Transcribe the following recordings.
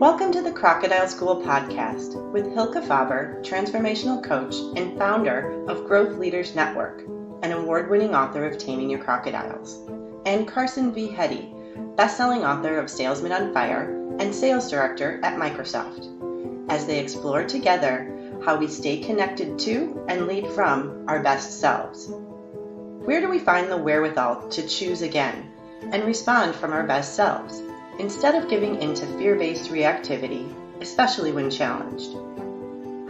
Welcome to the Crocodile School podcast with Hylke Faber, transformational coach and founder of Growth Leaders Network, an award-winning author of Taming Your Crocodiles, and Carson Heady, best-selling author of Salesman on Fire and sales director at Microsoft, as they explore together how we stay connected to and lead from our best selves. Where do we find the wherewithal to choose again and respond from our best selves, instead of giving into fear-based reactivity, especially when challenged?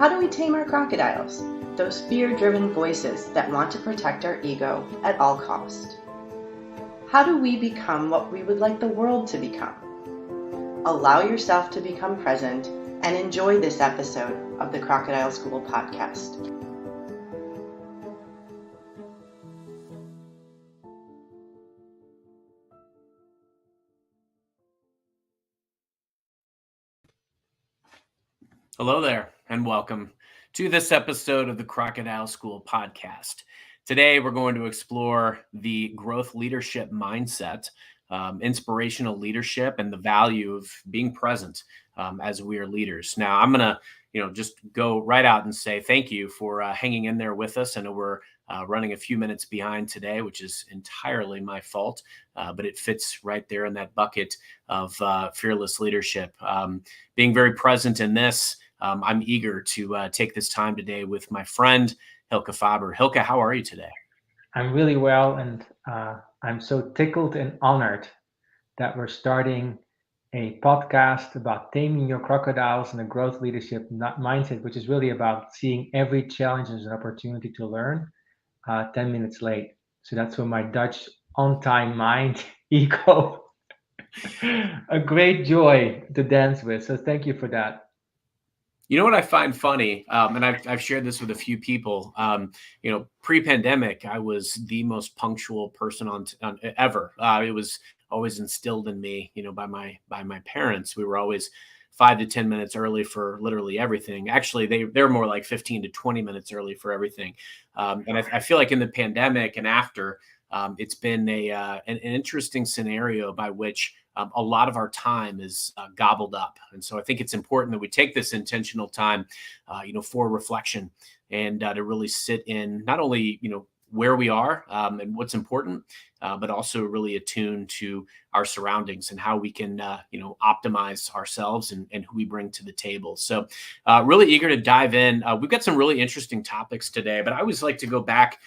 How do we tame our crocodiles, those fear-driven voices that want to protect our ego at all cost? How do we become what we would like the world to become? Allow yourself to become present and enjoy this episode of the Crocodile School podcast. Hello there, and welcome to this episode of the Crocodile School podcast. Today, we're going to explore the growth leadership mindset, inspirational leadership, and the value of being present as we are leaders. Now, I'm going to, just go right out and say thank you for hanging in there with us. I know we're running a few minutes behind today, which is entirely my fault, but it fits right there in that bucket of fearless leadership. Being very present in this. I'm eager to take this time today with my friend, Hylke Faber. Hylke, how are you today? I'm really well, and I'm so tickled and honored that we're starting a podcast about taming your crocodiles and a growth leadership mindset, which is really about seeing every challenge as an opportunity to learn 10 minutes late. So that's where my Dutch on-time mind ego, a great joy to dance with. So thank you for that. You know what I find funny, and I've shared this with a few people. Pre-pandemic, I was the most punctual person on ever. It was always instilled in me, by my parents. We were always 5 to 10 minutes early for literally everything. Actually, they're more like 15 to 20 minutes early for everything. And I feel like in the pandemic and after, it's been an interesting scenario by which a lot of our time is gobbled up. And so I think it's important that we take this intentional time, for reflection and to really sit in not only, where we are and what's important, but also really attune to our surroundings and how we can, optimize ourselves and who we bring to the table. So really eager to dive in. We've got some really interesting topics today, but I always like to go back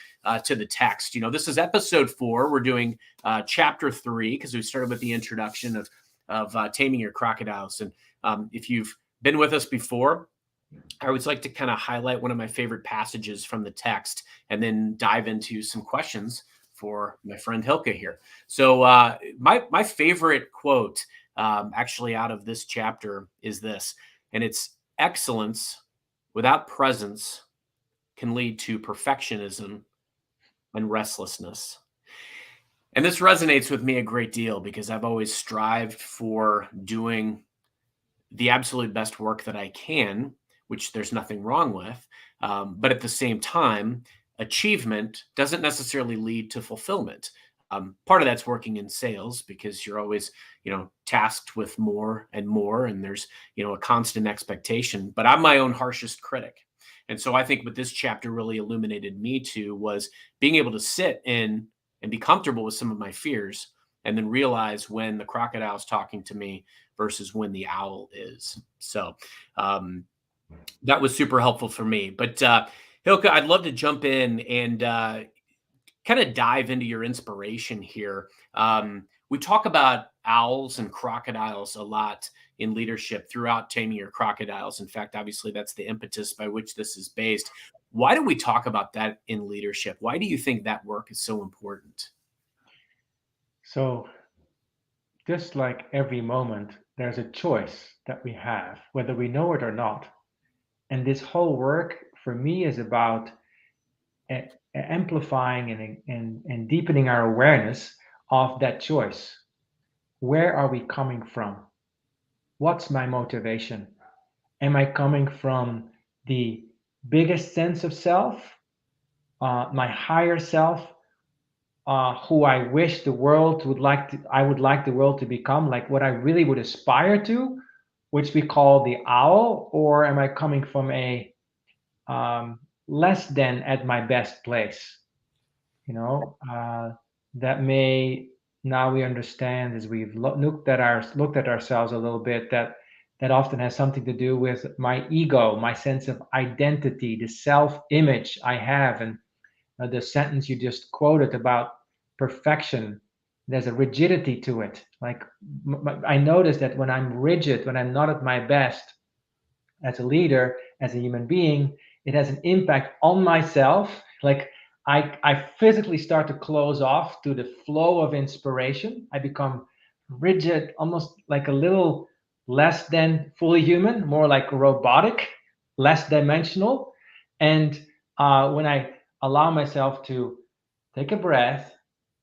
to the text. This is episode 4. We're doing chapter 3 because we started with the introduction of Taming Your Crocodiles. And if you've been with us before, I always like to kind of highlight one of my favorite passages from the text and then dive into some questions for my friend Hylke here. So my favorite quote actually out of this chapter is this, and it's: excellence without presence can lead to perfectionism and restlessness. And this resonates with me a great deal because I've always strived for doing the absolute best work that I can, which there's nothing wrong with. But at the same time, achievement doesn't necessarily lead to fulfillment. Part of that's working in sales because you're always, tasked with more and more, and there's, a constant expectation. But I'm my own harshest critic. And so I think what this chapter really illuminated me to was being able to sit in and be comfortable with some of my fears and then realize when the crocodile's talking to me versus when the owl is. So that was super helpful for me. But Hylke, I'd love to jump in and kind of dive into your inspiration here. We talk about owls and crocodiles a lot in leadership throughout Taming Your Crocodiles. In fact, obviously, that's the impetus by which this is based. Why do we talk about that in leadership? Why do you think that work is so important? So just like every moment, there's a choice that we have, whether we know it or not. And this whole work for me is about amplifying and deepening our awareness of that choice. Where are we coming from? What's my motivation? Am I coming from the biggest sense of self, my higher self, who I wish the world I would like the world to become, like what I really would aspire to? which we call the owl, or am I coming from a less than at my best place? You know, that may, now we understand as we've looked at ourselves a little bit, that often has something to do with my ego, my sense of identity, the self-image I have. And the sentence you just quoted about perfection, there's a rigidity to it. Like I notice that when I'm rigid, when I'm not at my best as a leader, as a human being, it has an impact on myself. Like I physically start to close off to the flow of inspiration. I become rigid, almost like a little less than fully human, more like robotic, less dimensional. And when I allow myself to take a breath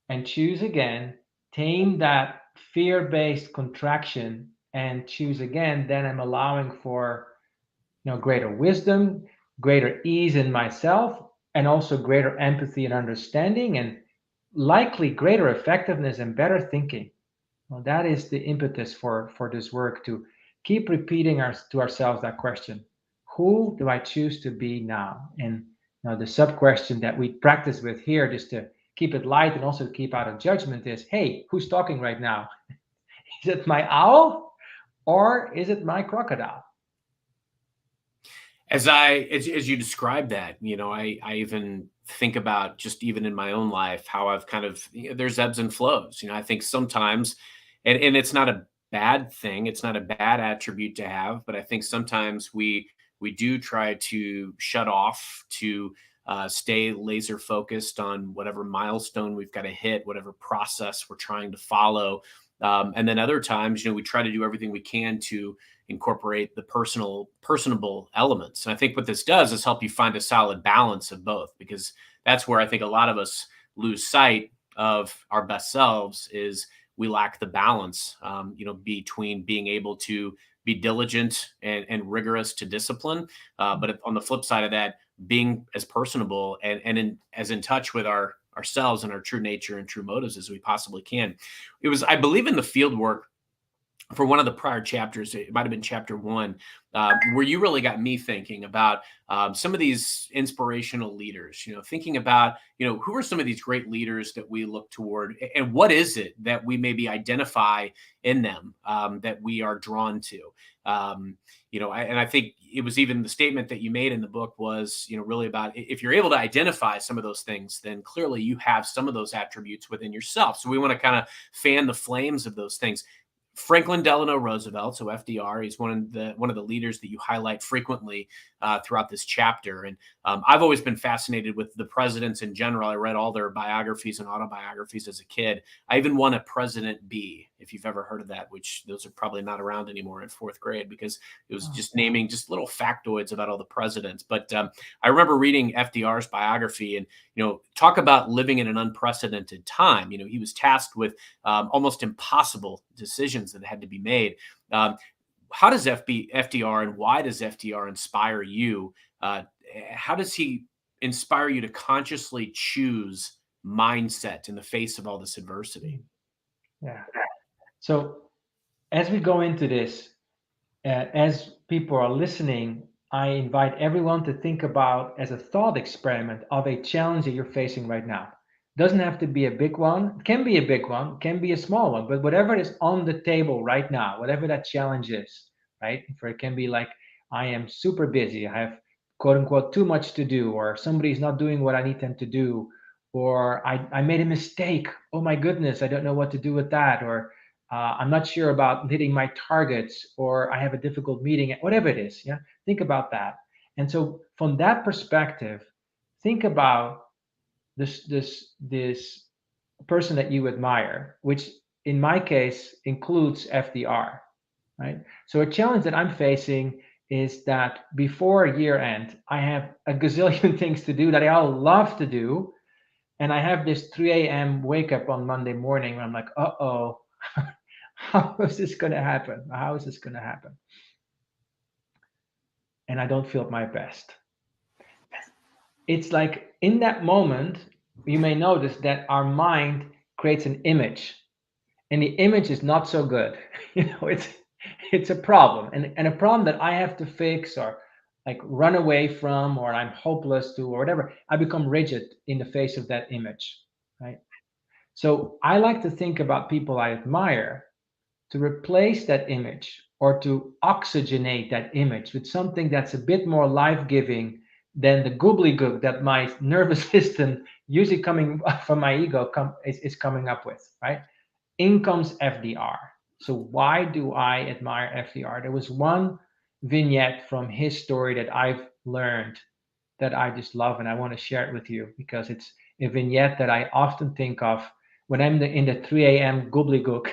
and choose again, tame that fear-based contraction and choose again, then I'm allowing for greater wisdom, greater ease in myself, and also greater empathy and understanding, and likely greater effectiveness and better thinking. Well, that is the impetus for this work, to keep repeating to ourselves that question: who do I choose to be now? And the sub question that we practice with here, just to keep it light and also to keep out of judgment, is, hey, who's talking right now? Is it my owl or is it my crocodile? As you describe that, I even think about, just even in my own life, how I've kind of, there's ebbs and flows. I think sometimes, and it's not a bad thing, it's not a bad attribute to have, but I think sometimes we do try to shut off, to stay laser focused on whatever milestone we've got to hit, whatever process we're trying to follow. And then other times, we try to do everything we can to incorporate the personable elements. And I think what this does is help you find a solid balance of both, because that's where I think a lot of us lose sight of our best selves, is we lack the balance, between being able to be diligent and rigorous to discipline. But on the flip side of that, being as personable and as in touch with ourselves and our true nature and true motives as we possibly can. It was, I believe, in the field work for one of the prior chapters, it might have been chapter 1, where you really got me thinking about some of these inspirational leaders, thinking about, who are some of these great leaders that we look toward, and what is it that we maybe identify in them, that we are drawn to. And I think it was even the statement that you made in the book was, really about, if you're able to identify some of those things, then clearly you have some of those attributes within yourself. So we want to kind of fan the flames of those things. Franklin Delano Roosevelt, so FDR, he's one of the leaders that you highlight frequently throughout this chapter. And I've always been fascinated with the presidents in general. I read all their biographies and autobiographies as a kid. I even won a President B, if you've ever heard of that, which those are probably not around anymore in 4th grade, because it was just naming just little factoids about all the presidents. But I remember reading FDR's biography, and talk about living in an unprecedented time. He was tasked with almost impossible decisions that had to be made. How does FDR, and why does FDR inspire you? How does he inspire you to consciously choose mindset in the face of all this adversity? Yeah. So as we go into this, as people are listening, I invite everyone to think about, as a thought experiment, of a challenge that you're facing right now. Doesn't have to be a big one. It can be a big one, can be a small one, but whatever is on the table right now, whatever that challenge is, right? For it can be like, I am super busy, I have quote unquote too much to do, or somebody's not doing what I need them to do, or I made a mistake. Oh my goodness, I don't know what to do with that, or I'm not sure about hitting my targets, or I have a difficult meeting, whatever it is. Yeah, think about that. And so from that perspective, think about this person that you admire, which in my case includes FDR, right? So a challenge that I'm facing is that before year end, I have a gazillion things to do that I all love to do. And I have this 3 a.m. wake up on Monday morning where I'm like, uh-oh, how is this going to happen? How is this going to happen? And I don't feel at my best. It's like in that moment, you may notice that our mind creates an image, and the image is not so good. It's a problem, and a problem that I have to fix or like run away from, or I'm hopeless to, or whatever. I become rigid in the face of that image, right? So I like to think about people I admire to replace that image or to oxygenate that image with something that's a bit more life-giving than the gobbledygook that my nervous system, usually coming from my ego, is coming up with, right? In comes FDR. So why do I admire FDR? There was one vignette from his story that I've learned that I just love, and I want to share it with you because it's a vignette that I often think of when I'm in the 3 a.m. gobbledygook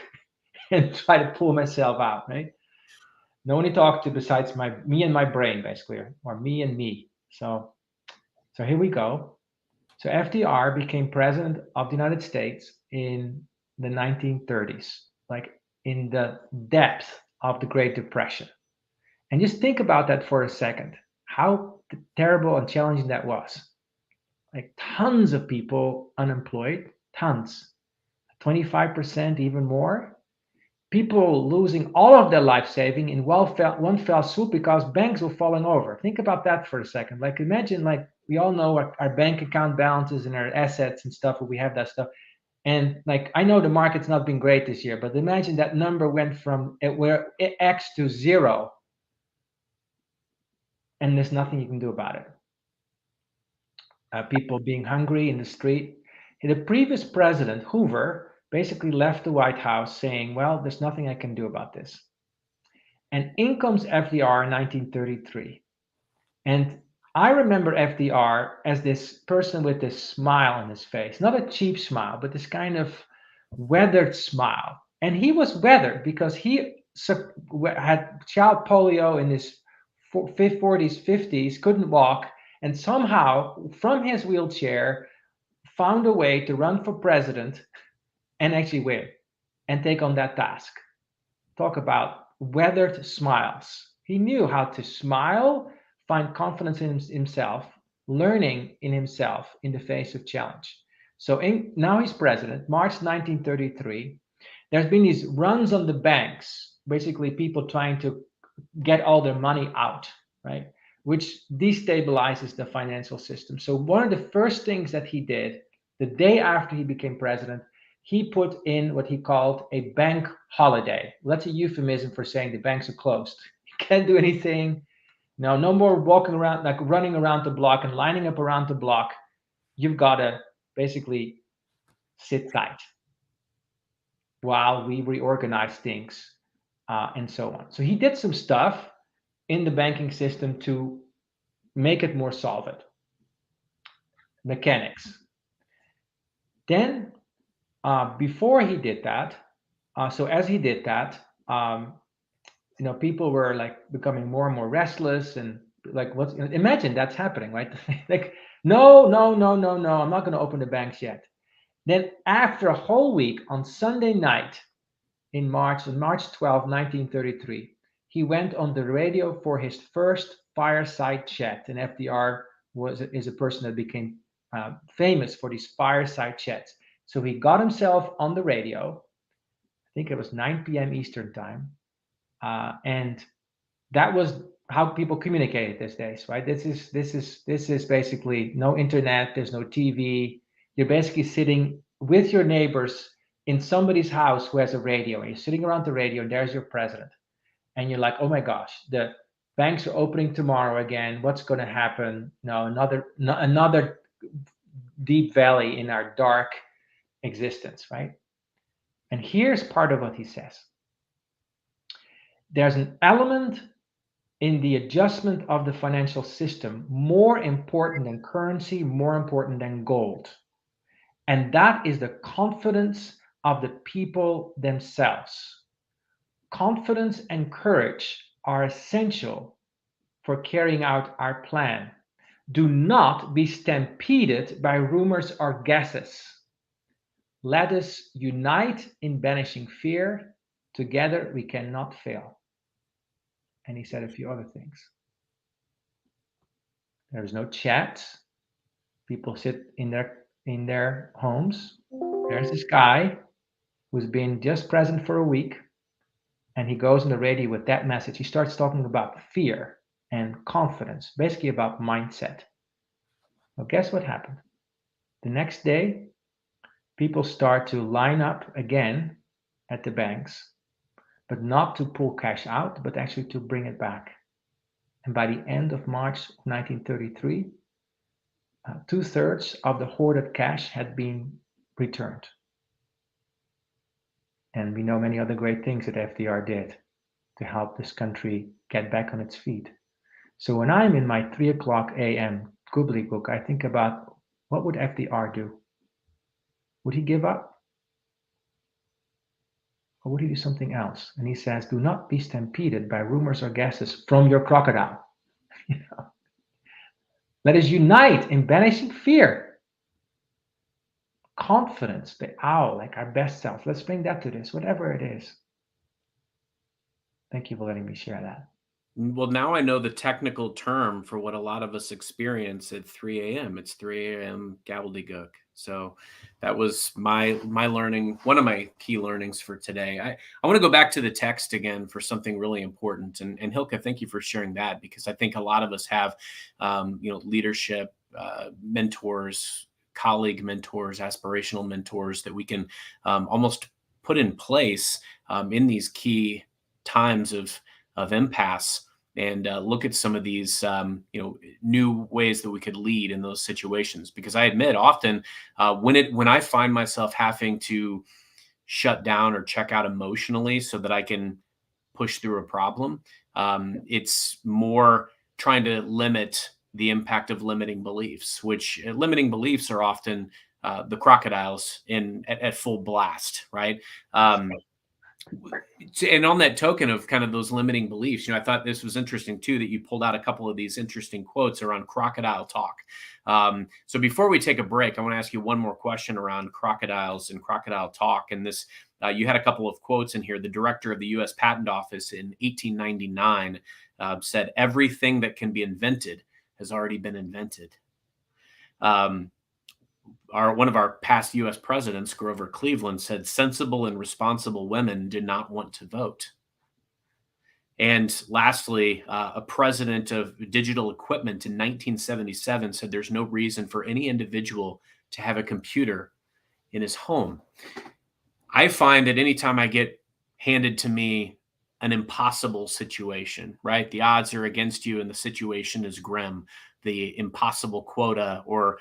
and try to pull myself out, right? No one to talk to besides me and my brain, basically, or me and me. So here we go. So FDR became president of the United States in the 1930s, like in the depth of the Great Depression. And just think about that for a second, how terrible and challenging that was. Like tons of people unemployed, tons, 25%, even more. People losing all of their life saving in one fell swoop because banks were falling over. Think about that for a second. Like imagine, like we all know our bank account balances and our assets and stuff, we have that stuff. And like I know the market's not been great this year, but imagine that number went from where X to zero, and there's nothing you can do about it. People being hungry in the street. The previous president, Hoover, basically left the White House saying, well, there's nothing I can do about this. And in comes FDR in 1933. And I remember FDR as this person with this smile on his face, not a cheap smile, but this kind of weathered smile. And he was weathered because he had child polio in his 40s, 50s, couldn't walk, and somehow from his wheelchair found a way to run for president and actually win and take on that task. Talk about weathered smiles. He knew how to smile, find confidence in himself, learning in himself in the face of challenge. So now he's president, March 1933. There's been these runs on the banks, basically people trying to get all their money out, right? Which destabilizes the financial system. So one of the first things that he did the day after he became president, he put in what he called a bank holiday. That's a euphemism for saying the banks are closed. You can't do anything. No more walking around, like running around the block and lining up around the block. You've got to basically sit tight while we reorganize things and so on. So he did some stuff in the banking system to make it more solvent. Mechanics. Then before he did that, so as he did that, people were like becoming more and more restless and like, imagine that's happening, right? Like, no, I'm not going to open the banks yet. Then after a whole week on Sunday night on March 12, 1933, he went on the radio for his first fireside chat. And FDR is a person that became famous for these fireside chats. So he got himself on the radio. I think it was 9 p.m. Eastern time. And that was how people communicated these days, right? This is basically no internet. There's no TV. You're basically sitting with your neighbors in somebody's house who has a radio, and you're sitting around the radio, and there's your president, and you're like, oh my gosh, the banks are opening tomorrow again. What's going to happen? No, another deep valley in our dark existence, right? And here's part of what he says. There's an element in the adjustment of the financial system more important than currency, more important than gold. And that is the confidence of the people themselves. Confidence and courage are essential for carrying out our plan. Do not be stampeded by rumors or guesses. Let us unite in banishing fear. Together we cannot fail. And he said a few other things. There's no chat. People sit in their homes. There's this guy who's been just present for a week, and he goes on the radio with that message. He starts talking about fear and confidence, basically about mindset. Well, guess what happened? The next day, people start to line up again at the banks, but not to pull cash out, but actually to bring it back. And by the end of March 1933, 2/3 of the hoarded cash had been returned. And we know many other great things that FDR did to help this country get back on its feet. So when I'm in my 3 o'clock a.m. gobbledygook, I think about, what would FDR do? Would he give up? Or would he do something else? And he says, do not be stampeded by rumors or guesses from your crocodile. Let us unite in banishing fear. Confidence, the owl, like our best self. Let's bring that to this, whatever it is. Thank you for letting me share that. Well, now I know the technical term for what a lot of us experience at 3 a.m. It's 3 a.m. gobbledygook. So that was my learning, one of my key learnings for today. I want to go back to the text again for something really important. And Hylke, thank you for sharing that, because I think a lot of us have, leadership mentors, colleague mentors, aspirational mentors that we can almost put in place in these key times of impasse, and look at some of these, new ways that we could lead in those situations. Because I admit, often when I find myself having to shut down or check out emotionally so that I can push through a problem, it's more trying to limit the impact of limiting beliefs, which limiting beliefs are often the crocodiles at full blast, right? And on that token of kind of those limiting beliefs, I thought this was interesting too, that you pulled out a couple of these interesting quotes around crocodile talk. So before we take a break, I want to ask you one more question around crocodiles and crocodile talk. And this, you had a couple of quotes in here. The director of the U.S. Patent Office in 1899 said, "Everything that can be invented has already been invented." One of our past U.S. presidents, Grover Cleveland, said, "Sensible and responsible women do not want to vote." And lastly, a president of digital equipment in 1977 said, "There's no reason for any individual to have a computer in his home." I find that anytime I get handed to me an impossible situation, right? The odds are against you and the situation is grim. The impossible quota or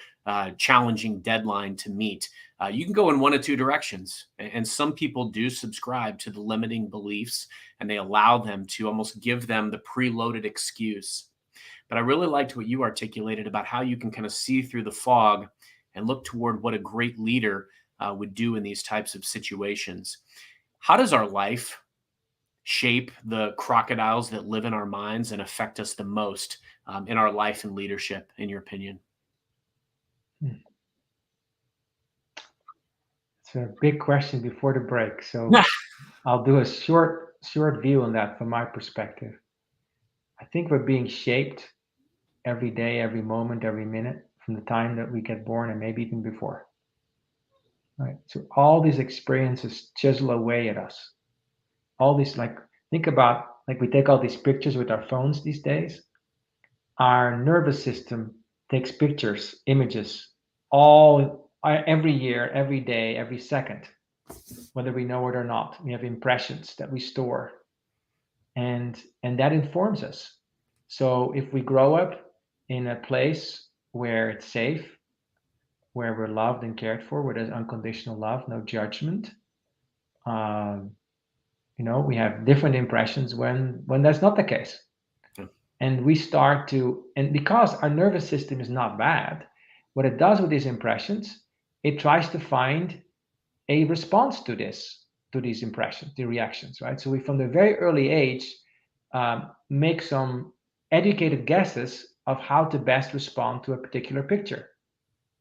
challenging deadline to meet. You can go in one of two directions. And some people do subscribe to the limiting beliefs, and they allow them to almost give them the preloaded excuse. But I really liked what you articulated about how you can kind of see through the fog and look toward what a great leader would do in these types of situations. How does our life shape the crocodiles that live in our minds and affect us the most in our life and leadership, in your opinion? It's a big question before the break, so I'll do a short view on that from my perspective. I think we're being shaped every day, every moment, every minute from the time that we get born, and maybe even before. Right? So all these experiences chisel away at us. All these, think about, we take all these pictures with our phones these days. Our nervous system takes pictures, images, every year, every day, every second, whether we know it or not. We have impressions that we store, and that informs us. So if we grow up in a place where it's safe, where we're loved and cared for, where there's unconditional love, no judgment, we have different impressions when that's not the case. And we start to, and because our nervous system is not bad, what it does with these impressions, it tries to find a response to these impressions, the reactions, right? So we, from the very early age, make some educated guesses of how to best respond to a particular picture,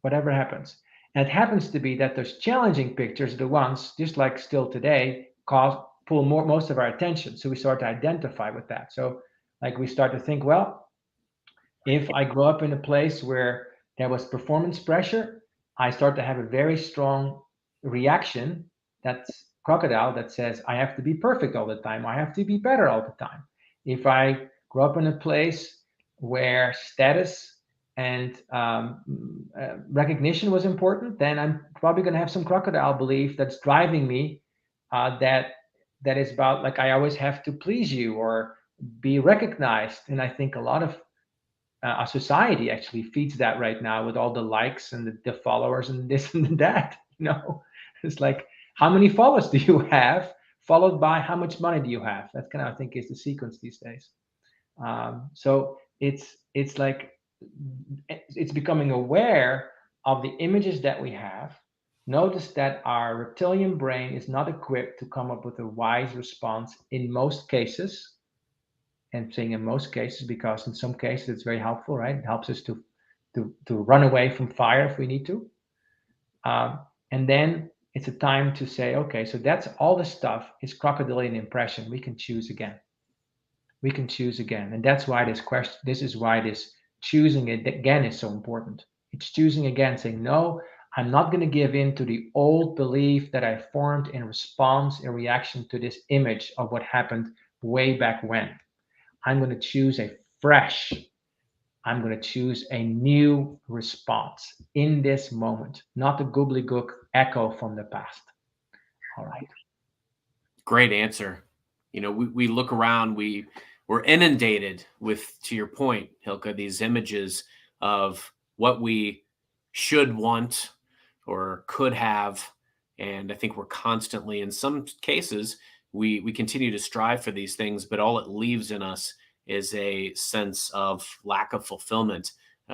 whatever happens. And it happens to be that those challenging pictures, the ones, just like still today, pull most of our attention. So we start to identify with that. So we start to think, well, if I grow up in a place where there was performance pressure, I start to have a very strong reaction that's crocodile that says, I have to be perfect all the time. I have to be better all the time. If I grew up in a place where status and recognition was important, then I'm probably going to have some crocodile belief that's driving me, that is about like I always have to please you or be recognized. And I think a lot of our society actually feeds that right now with all the likes and the followers and this and that. It's like, how many followers do you have, followed by how much money do you have? That kind of, I think, is the sequence these days. So it's like it's becoming aware of the images that we have. Notice that our reptilian brain is not equipped to come up with a wise response in most cases. And saying in most cases because in some cases it's very helpful, right? It helps us to run away from fire if we need to. And then it's a time to say, okay, so that's all the stuff is crocodilian impression. We can choose again. We can choose again. And that's why this is why this choosing it again is so important. It's choosing again, saying, no, I'm not going to give in to the old belief that I formed in response, in reaction to this image of what happened way back when. I'm going to choose I'm going to choose a new response in this moment, not a gobbledygook echo from the past. All right. Great answer. We look around, we're inundated with, to your point, Hylke, these images of what we should want or could have. And I think we're constantly, in some cases, we continue to strive for these things, but all it leaves in us is a sense of lack of fulfillment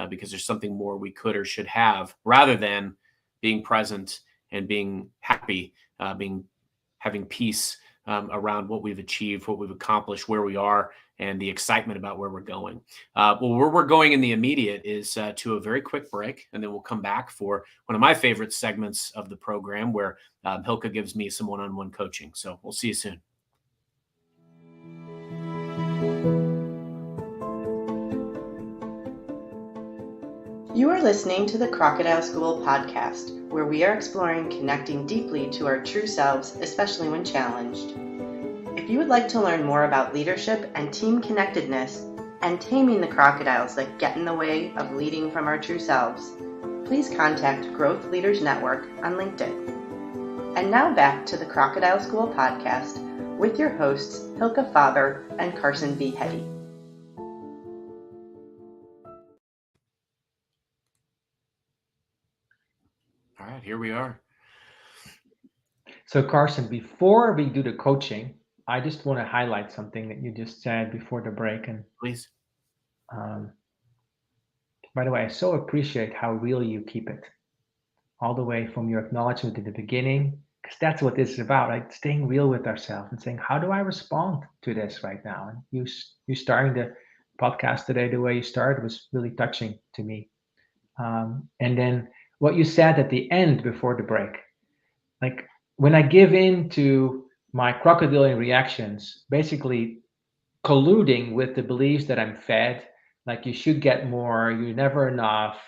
because there's something more we could or should have, rather than being present and being happy, having peace around what we've achieved, what we've accomplished, where we are, and the excitement about where we're going. Well, where we're going in the immediate is to a very quick break, and then we'll come back for one of my favorite segments of the program where Hylke gives me some one-on-one coaching. So we'll see you soon. You are listening to the Crocodile School podcast, where we are exploring connecting deeply to our true selves, especially when challenged. If you would like to learn more about leadership and team connectedness and taming the crocodiles that get in the way of leading from our true selves, please contact Growth Leaders Network on LinkedIn. And now back to the Crocodile School podcast with your hosts, Hylke Faber and Carson V. Heady. All right, here we are. So Carson, before we do the coaching, I just want to highlight something that you just said before the break. And please. By the way, I so appreciate how real you keep it, all the way from your acknowledgement in the beginning, because that's what this is about, right? Staying real with ourselves and saying, how do I respond to this right now? And you starting the podcast today the way you started was really touching to me. And then what you said at the end before the break, like when I give in to my crocodilian reactions, basically colluding with the beliefs that I'm fed, like you should get more, you're never enough,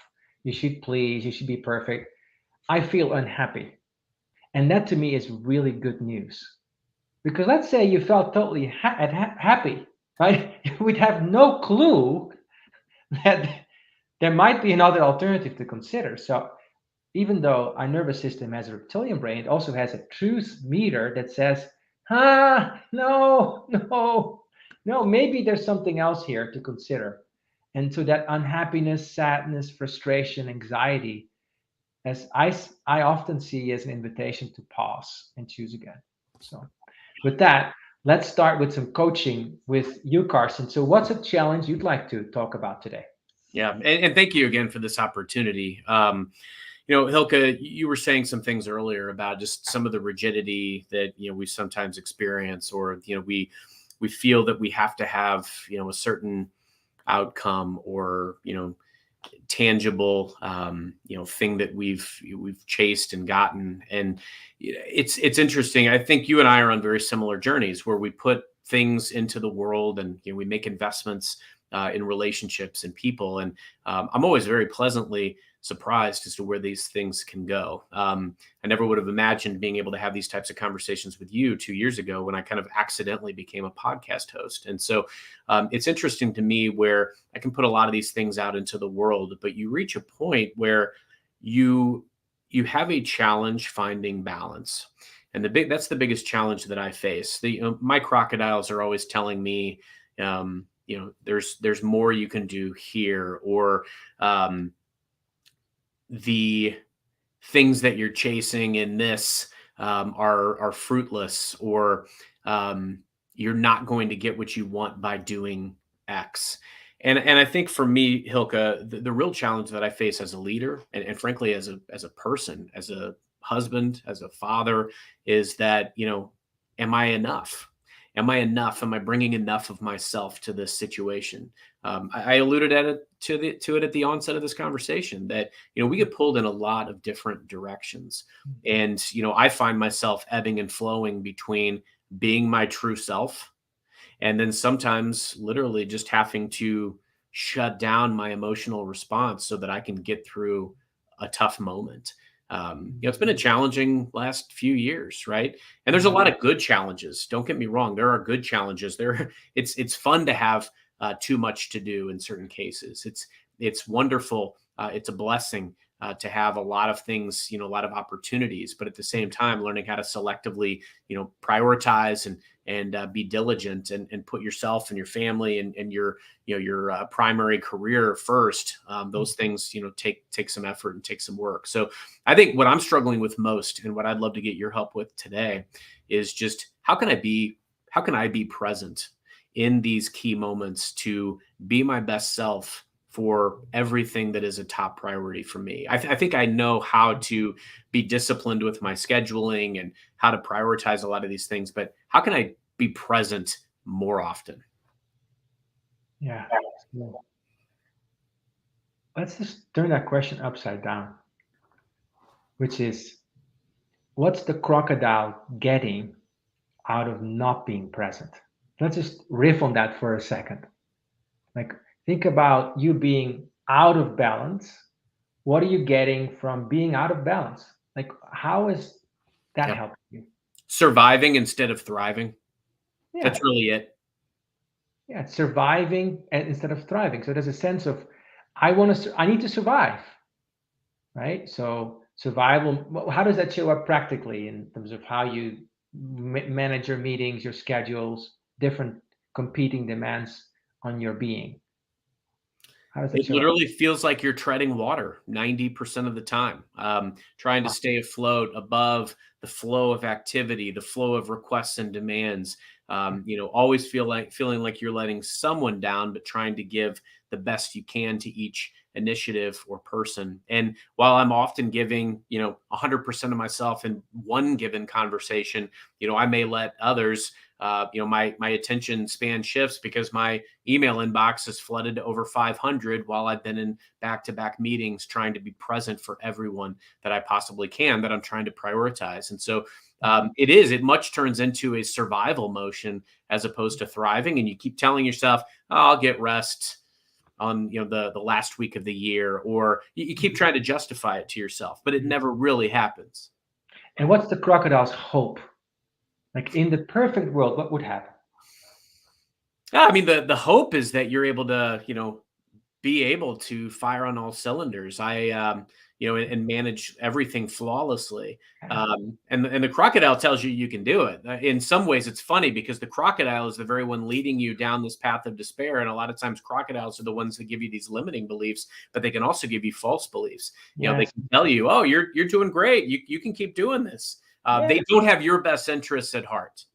you should please, you should be perfect, I feel unhappy. And that to me is really good news. Because let's say you felt totally happy, right? You would have no clue that there might be another alternative to consider. So even though our nervous system has a reptilian brain, it also has a truth meter that says, no, maybe there's something else here to consider. And so that unhappiness, sadness, frustration, anxiety, as I often see as an invitation to pause and choose again. So with that, let's start with some coaching with you, Carson. So what's a challenge you'd like to talk about today? Yeah, and thank you again for this opportunity. Hylke, you were saying some things earlier about just some of the rigidity that we sometimes experience, or we feel that we have to have a certain outcome or tangible thing that we've chased and gotten. And it's interesting. I think you and I are on very similar journeys where we put things into the world and we make investments in relationships and people. And I'm always very pleasantly surprised as to where these things can go. I never would have imagined being able to have these types of conversations with you 2 years ago when I kind of accidentally became a podcast host. And so it's interesting to me where I can put a lot of these things out into the world, but you reach a point where you have a challenge finding balance. And that's the biggest challenge that I face. My crocodiles are always telling me, there's more you can do here, or the things that you're chasing in this are fruitless, or you're not going to get what you want by doing X. And I think for me, Hylke, the real challenge that I face as a leader, and frankly as a person, as a husband, as a father, is that, am I enough? Am I enough? Am I bringing enough of myself to this situation? I alluded to it at the onset of this conversation that, we get pulled in a lot of different directions. And, I find myself ebbing and flowing between being my true self and then sometimes literally just having to shut down my emotional response so that I can get through a tough moment. It's been a challenging last few years, right? And there's a lot of good challenges. Don't get me wrong; there are good challenges. It's fun to have too much to do in certain cases. It's wonderful. It's a blessing to have a lot of things, a lot of opportunities. But at the same time, learning how to selectively, prioritize and be diligent and put yourself and your family and your primary career first. Those things take some effort and take some work. So I think what I'm struggling with most, and what I'd love to get your help with today, is just how can I be present in these key moments to be my best self for everything that is a top priority for me. I think I know how to be disciplined with my scheduling and how to prioritize a lot of these things, but how can I be present more often? Yeah. Let's just turn that question upside down, which is, what's the crocodile getting out of not being present? Let's just riff on that for a second. Like, think about you being out of balance. What are you getting from being out of balance? Like, how is that Yeah. helping you? Surviving instead of thriving. Yeah. That's really it. Yeah, it's surviving instead of thriving. So there's a sense of, I need to survive, right? So survival, how does that show up practically in terms of how you manage your meetings, your schedules, different competing demands on your being? How does that It show up? literally feels like you're treading water 90% of the time, trying to stay afloat above the flow of activity, the flow of requests and demands. Always feeling like you're letting someone down, but trying to give the best you can to each initiative or person. And while I'm often giving, 100% of myself in one given conversation, I may let others, my attention span shifts because my email inbox is flooded to over 500 while I've been in back-to-back meetings trying to be present for everyone that I possibly can, that I'm trying to prioritize. And so it much turns into a survival motion as opposed to thriving. And you keep telling yourself, oh, I'll get rest on the last week of the year, or you keep trying to justify it to yourself, but it never really happens. And what's the crocodile's hope? Like, in the perfect world, what would happen? I mean, the hope is that you're able to, be able to fire on all cylinders. And manage everything flawlessly. And the crocodile tells you can do it. In some ways, it's funny because the crocodile is the very one leading you down this path of despair. And a lot of times crocodiles are the ones that give you these limiting beliefs, but they can also give you false beliefs. They can tell you, oh, you're doing great. You can keep doing this. They don't have your best interests at heart.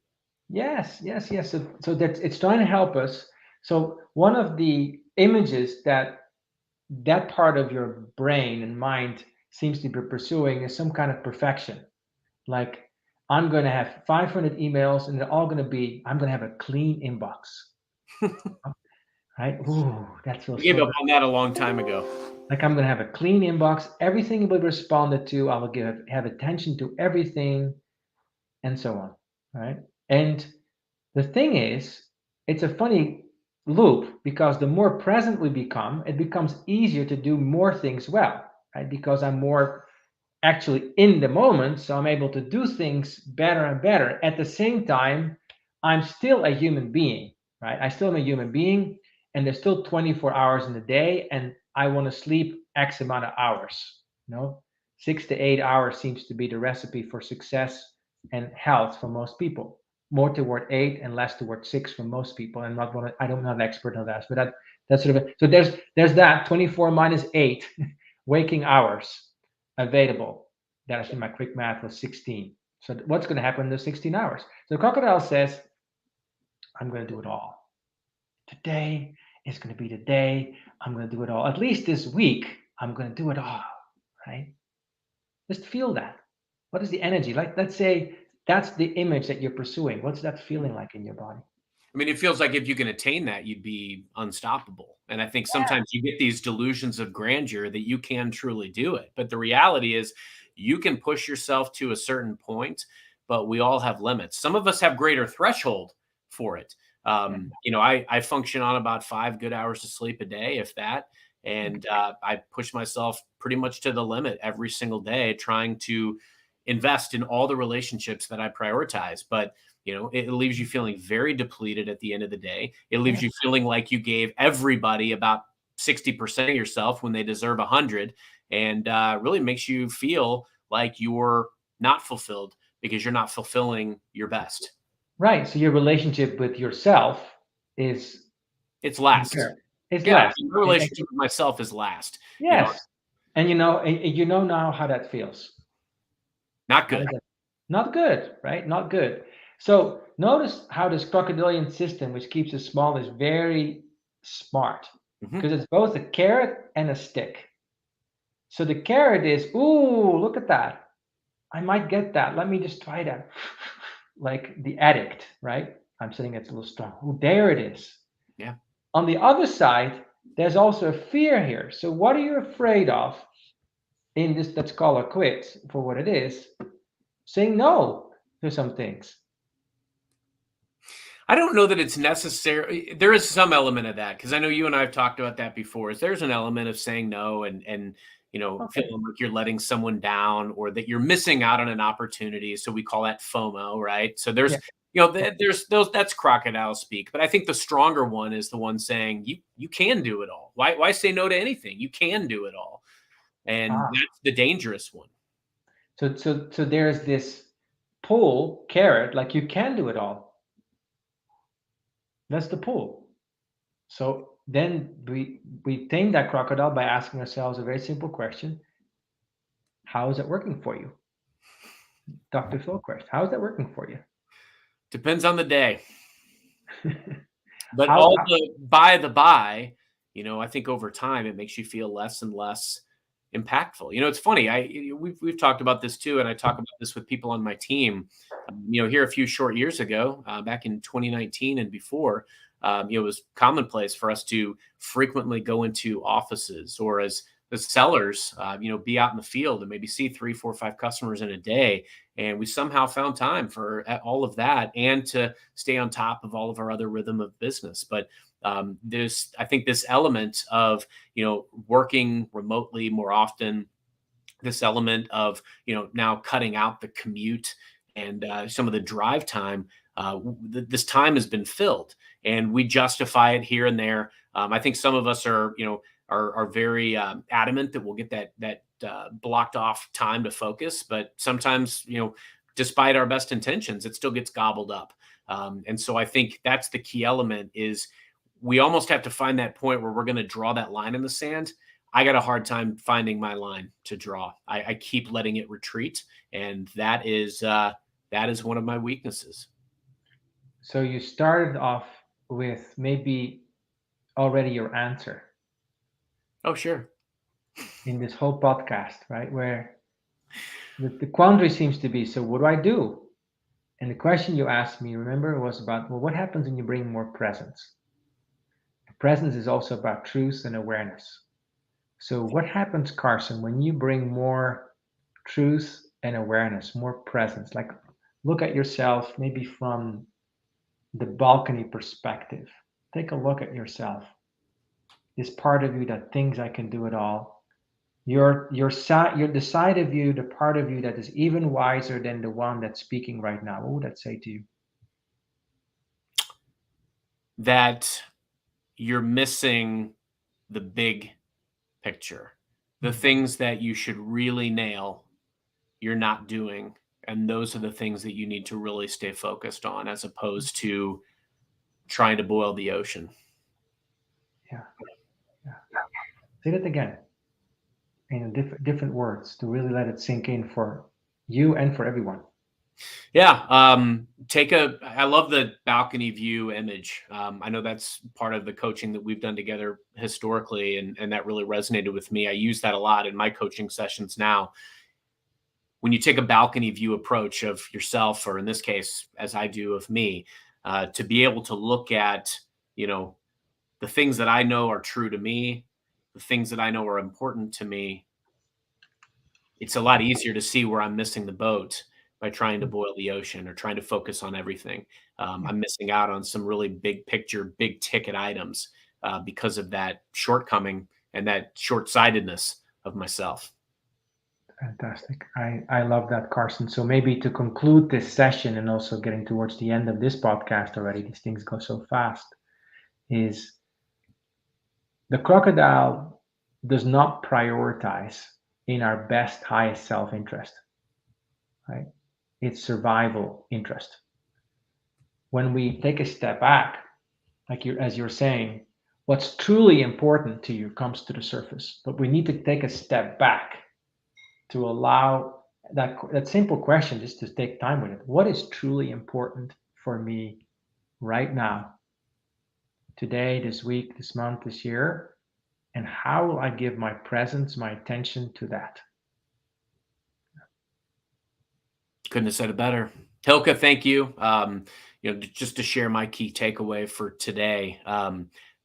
Yes. So that it's trying to help us. So one of the images that part of your brain and mind seems to be pursuing is some kind of perfection. Like, I'm going to have 500 emails and they're all going to be, I'm going to have a clean inbox. Right? Ooh, that feels I gave so up on that a long time ago. Like, I'm going to have a clean inbox. Everything will be responded to. I will have attention to everything, and so on. Right? And the thing is, it's a funny loop, because the more present we become, it becomes easier to do more things well, right? Because I'm more actually in the moment, so I'm able to do things better and better. At the same time, I'm still a human being, right? I still am a human being, and there's still 24 hours in the day, and I want to sleep X amount of hours. You know, 6 to 8 hours seems to be the recipe for success and health for most people. More toward 8 and less toward 6 for most people. And not one, I'm not an expert on that, but that's sort of it. So there's that 24 minus 8 waking hours available. That actually my quick math was 16. So what's going to happen in those 16 hours? So the crocodile says, I'm going to do it all. Today is going to be the day. I'm going to do it all. At least this week, I'm going to do it all, right? Just feel that. What is the energy? Like, let's say that's the image that you're pursuing. What's that feeling like in your body? I mean, it feels like if you can attain that, you'd be unstoppable. And I think sometimes you get these delusions of grandeur that you can truly do it. But the reality is you can push yourself to a certain point, but we all have limits. Some of us have greater threshold for it. I function on about 5 good hours of sleep a day, if that. And I push myself pretty much to the limit every single day, trying to invest in all the relationships that I prioritize. But it leaves you feeling very depleted at the end of the day. It leaves you feeling like you gave everybody about 60% of yourself when they deserve 100, and really makes you feel like you're not fulfilled because you're not fulfilling your best. Right. So your relationship with yourself is It's last. impaired. It's Yeah, last. my relationship with myself is last. Yes. And you know now how that feels. Not good. Not good, right? Not good. So notice how this crocodilian system, which keeps it small, is very smart, because it's both a carrot and a stick. So the carrot is, ooh, look at that. I might get that. Let me just try that. Like the addict, right? I'm saying it's a little strong. Oh, there it is. Yeah. On the other side, there's also a fear here. So what are you afraid of in this, let's call it quits for what it is, saying no to some things? I don't know that it's necessary. There is some element of that, because I know you and I have talked about that before. Is there's an element of saying no and feeling like you're letting someone down, or that you're missing out on an opportunity. So we call that FOMO, right? So there's there's those, that's crocodile speak. But I think the stronger one is the one saying you can do it all. Why say no to anything? You can do it all, and that's the dangerous one. So there's this pull carrot, like you can do it all. That's the pull. So then we tame that crocodile by asking ourselves a very simple question: how is it working for you, Dr. Philquist? How is that working for you? Depends on the day. But How- all the by, I think over time it makes you feel less and less impactful. It's funny. We've talked about this too, and I talk about this with people on my team. Here a few short years ago, back in 2019 and before, it was commonplace for us to frequently go into offices, or as the sellers, be out in the field and maybe see 3, 4, 5 customers in a day. And we somehow found time for all of that and to stay on top of all of our other rhythm of business. But I think this element of, working remotely more often, this element of, now cutting out the commute and some of the drive time, this time has been filled, and we justify it here and there. I think some of us are very adamant that we'll get that blocked off time to focus, but sometimes, despite our best intentions, it still gets gobbled up. And so I think that's the key element, is we almost have to find that point where we're going to draw that line in the sand. I got a hard time finding my line to draw. I keep letting it retreat, and that is one of my weaknesses. So you started off with maybe already your answer. Oh, sure. In this whole podcast, right? Where the quandary seems to be, so what do I do? And the question you asked me, remember, was about, well, what happens when you bring more presence? Presence is also about truth and awareness. So what happens, Carson, when you bring more truth and awareness, more presence? Like, look at yourself maybe from the balcony perspective. take a look at yourself. This part of you that thinks I can do it all. Your the side of you, the part of you that is even wiser than the one that's speaking right now. What would that say to you? That you're missing the big picture. The things that you should really nail, you're not doing. And those are the things that you need to really stay focused on, as opposed to trying to boil the ocean. Yeah. Say that again in different words to really let it sink in for you and for everyone. Yeah. I love the balcony view image. I know that's part of the coaching that we've done together historically, and that really resonated with me. I use that a lot in my coaching sessions now. When you take a balcony view approach of yourself, or in this case, as I do of me, to be able to look at, the things that I know are true to me, the things that I know are important to me, it's a lot easier to see where I'm missing the boat by trying to boil the ocean or trying to focus on everything. I'm missing out on some really big picture, big ticket items because of that shortcoming and that short-sightedness of myself. Fantastic. I love that, Carson. So maybe to conclude this session, and also getting towards the end of this podcast already, these things go so fast, is the crocodile does not prioritize in our best, highest self-interest, right? It's survival interest. When we take a step back, as you're saying, what's truly important to you comes to the surface, but we need to take a step back to allow that simple question, just to take time with it. What is truly important for me right now, today, this week, this month, this year? And how will I give my presence, my attention to that? Couldn't have said it better. Hylke, thank you. Just to share my key takeaway for today,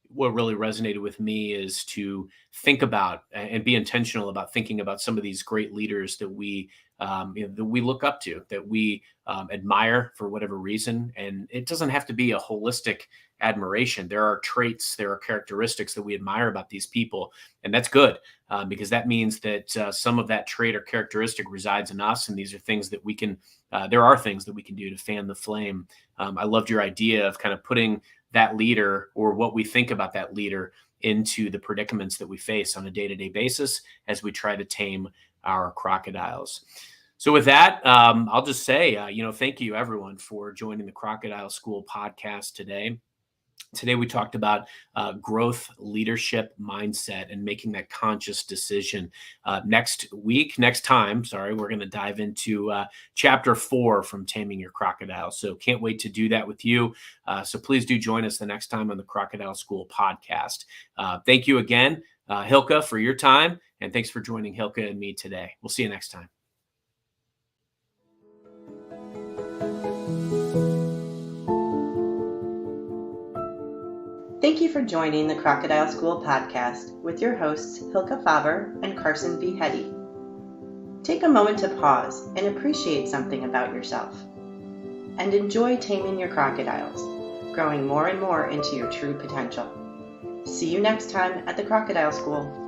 what really resonated with me is to think about and be intentional about thinking about some of these great leaders that we look up to, that we admire for whatever reason. And it doesn't have to be a holistic admiration. There are traits, there are characteristics that we admire about these people. And that's good because that means that some of that trait or characteristic resides in us. And these are things that there are things that we can do to fan the flame. I loved your idea of kind of putting that leader, or what we think about that leader, into the predicaments that we face on a day-to-day basis as we try to tame our crocodiles. So with that, I'll just say, thank you everyone for joining the Crocodile School podcast today. Today, we talked about growth, leadership, mindset, and making that conscious decision. Next time, we're going to dive into chapter 4 from Taming Your Crocodiles. So can't wait to do that with you. So please do join us the next time on the Crocodile School podcast. Thank you again, Hylke, for your time. And thanks for joining Hylke and me today. We'll see you next time. Thank you for joining the Crocodile School podcast with your hosts Hylke Faber and Carson V. Heady. Take a moment to pause and appreciate something about yourself. And enjoy taming your crocodiles, growing more and more into your true potential. See you next time at the Crocodile School.